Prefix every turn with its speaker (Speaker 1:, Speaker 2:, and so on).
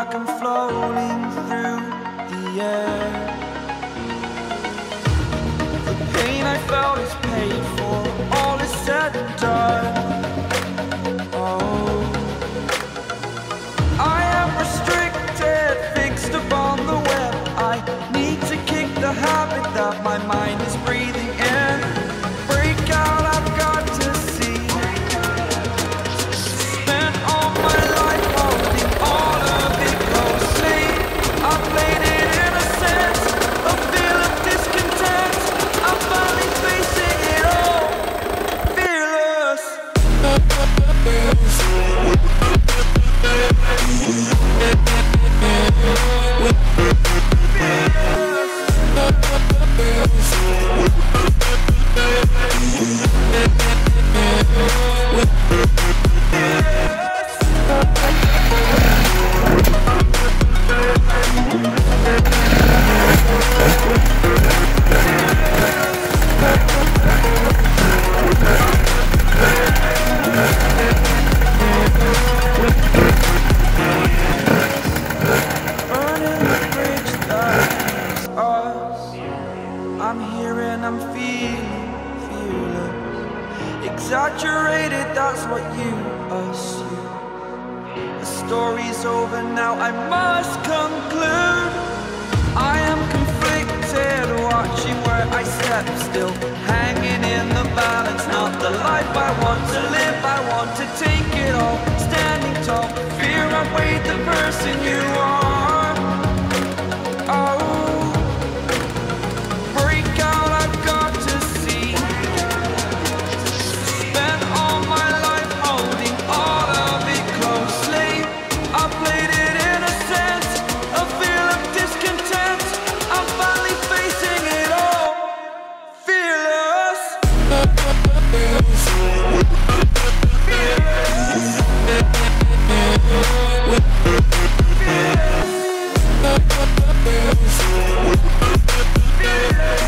Speaker 1: like I'm floating through the air. The pain I felt is paid for, all is said and done. Oh, I am restricted, fixed upon the web. I need to kick the habit that my mind is breathing in. Break out, I've got to see. Spent all my life holding all of it closely. I played it in a sense, a feel of discontent. I'm finally facing it all, fearless. I'm here and I'm feeling fearless. Exaggerated, that's what you assume. The story's over now, I must conclude. I am conflicted, watching where I step, still hanging in the balance. Not the life I want to live, I want to take it all. Standing tall, fear outweighed the person you are. Oh, yeah.